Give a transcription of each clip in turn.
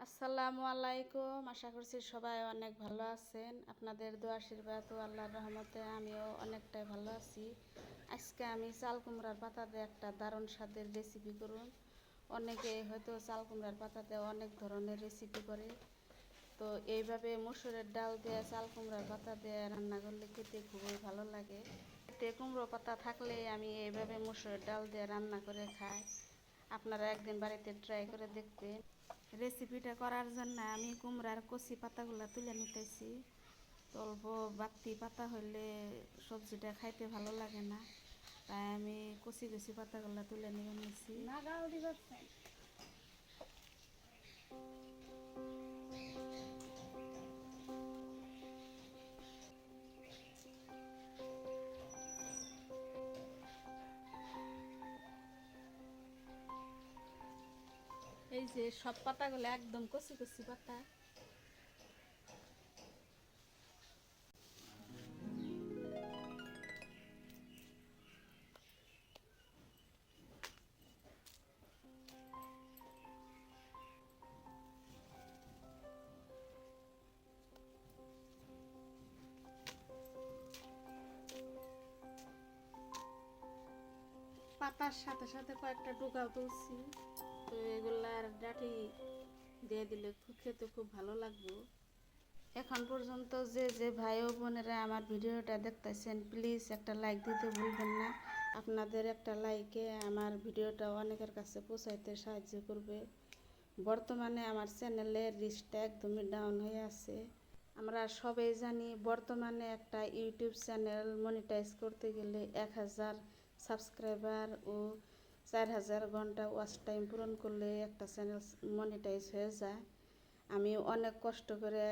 আসসালামু আলাইকুম। আশা করছি সবাই অনেক ভালো আছেন। আপনাদের দোয়া আশীর্বাদ ও আল্লাহর রহমতে আমিও অনেকটাই ভালো আছি। আজকে আমি চাল কুমড়ার পাতা দিয়ে একটা দারুণ স্বাদের রেসিপি করুন। অনেকে হয়তো চাল কুমড়ার পাতা দিয়ে অনেক ধরনের রেসিপি করে, তো এইভাবে মসুরের ডাল দিয়ে চাল কুমড়ার পাতা দিয়ে রান্না করলে খেতে খুবই ভালো লাগে। এতে কুমড়ো পাতা থাকলে আমি এইভাবে মসুরের ডাল দিয়ে রান্না করে খাই। আপনারা একদিন বাড়িতে ট্রাই করে দেখবেন। রেসিপিটা করার জন্য আমি কুমড়ার কচি পাতাগুলো তুলে নিতেছি। অল্প বাড়তি পাতা হইলে সবজিটা খাইতে ভালো লাগে না, তাই আমি কচি কচি পাতাগুলো তুলে নিয়ে নিয়েছি। এই যে সব পাতাগুলো একদম কচি কচি পাতা। পাতার সাথে সাথে কয়েকটা ডোকাও তুলছি, তো এগুলার ডাঁটি দিয়ে দিলে খেতে খুব ভালো লাগবে। এখন পর্যন্ত যে যে ভাই ও বোনেরা আমার ভিডিওটা দেখতেছেন, প্লিজ একটা লাইক দিতে ভুলবেন না। আপনাদের একটা লাইকে আমার ভিডিওটা অনেকের কাছে পৌঁছাইতে সাহায্য করবে। বর্তমানে আমার চ্যানেলের রিচটা একদমই ডাউন হয়ে আছে। আমরা সবাই জানি বর্তমানে একটা ইউটিউব চ্যানেল মনিটাইজ করতে গেলে 1000 সাবস্ক্রাইবার ও 4000 ঘন্টা ওয়াচ টাইম পূরণ করলে একটা চ্যানেল মনিটাইজ হয়ে যায়। আমি অনেক কষ্ট করে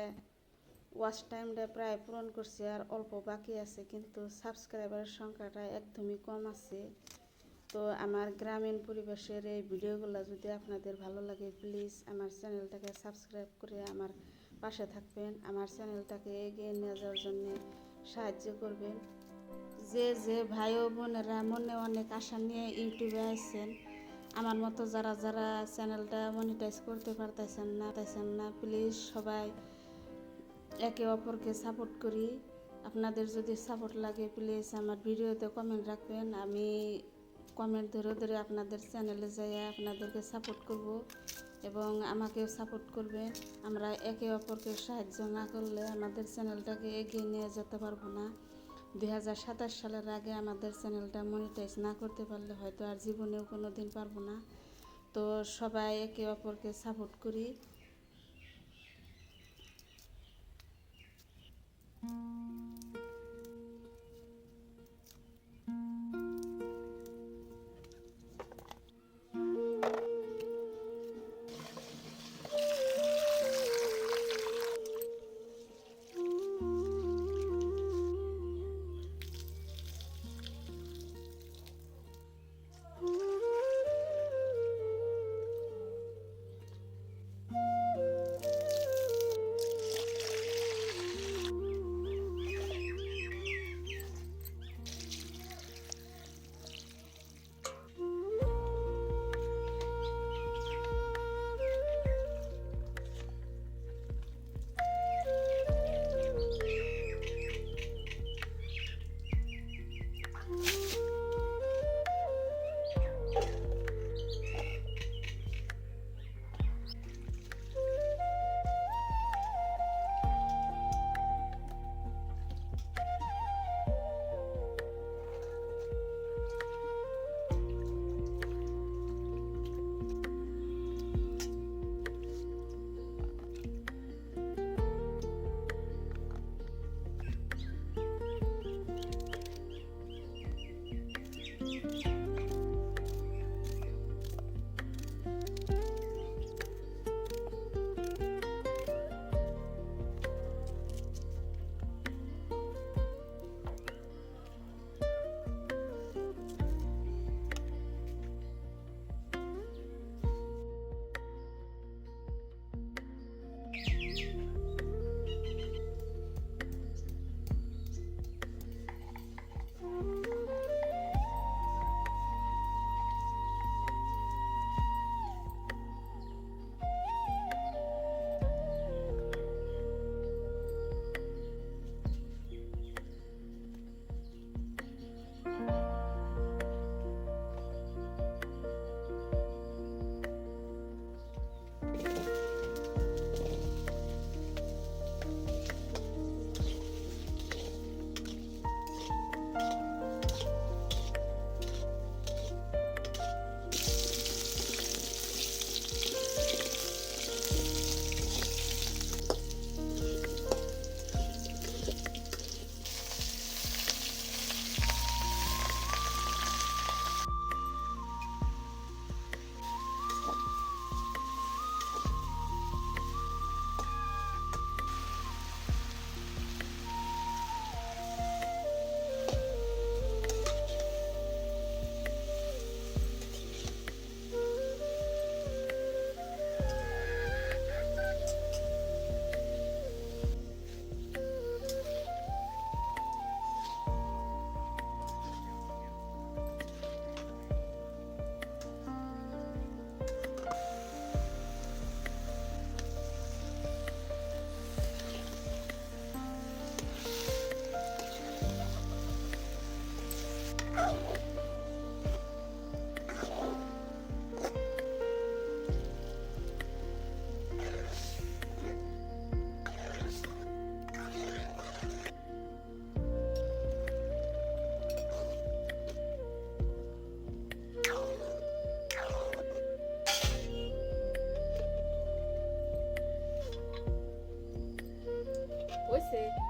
ওয়াচ টাইমটা প্রায় পূরণ করছি, আর অল্প বাকি আছে, কিন্তু সাবস্ক্রাইবারের সংখ্যাটা একদমই কম আছে। তো আমার গ্রামীণ পরিবেশের এই ভিডিওগুলো যদি আপনাদের ভালো লাগে, প্লিজ আমার চ্যানেলটাকে সাবস্ক্রাইব করে আমার পাশে থাকবেন, আমার চ্যানেলটাকে এগিয়ে নিয়ে যাওয়ার জন্য সাহায্য করবেন। যে যে ভাই ও বোনেরা মনে অনেক আশা নিয়ে ইউটিউবে আসছেন, আমার মতো যারা যারা চ্যানেলটা মনিটাইজ করতে পারতেছেন না, প্লিজ সবাই একে অপরকে সাপোর্ট করি। আপনাদের যদি সাপোর্ট লাগে, প্লিজ আমার ভিডিওতে কমেন্ট রাখবেন। আমি কমেন্ট ধরে ধরে আপনাদের চ্যানেলে যাই আপনাদেরকে সাপোর্ট করব এবং আমাকেও সাপোর্ট করবেন। আমরা একে অপরকে সাহায্য না করলে আমাদের চ্যানেলটাকে এগিয়ে নিয়ে যেতে পারবো না। 2027 সালের আগে আমাদের চ্যানেলটা মনিটাইজ না করতে পারলে হয়তো আর জীবনেও কোনো দিন পারবো না। তো সবাই একে অপরকে সাপোর্ট করি। গেছে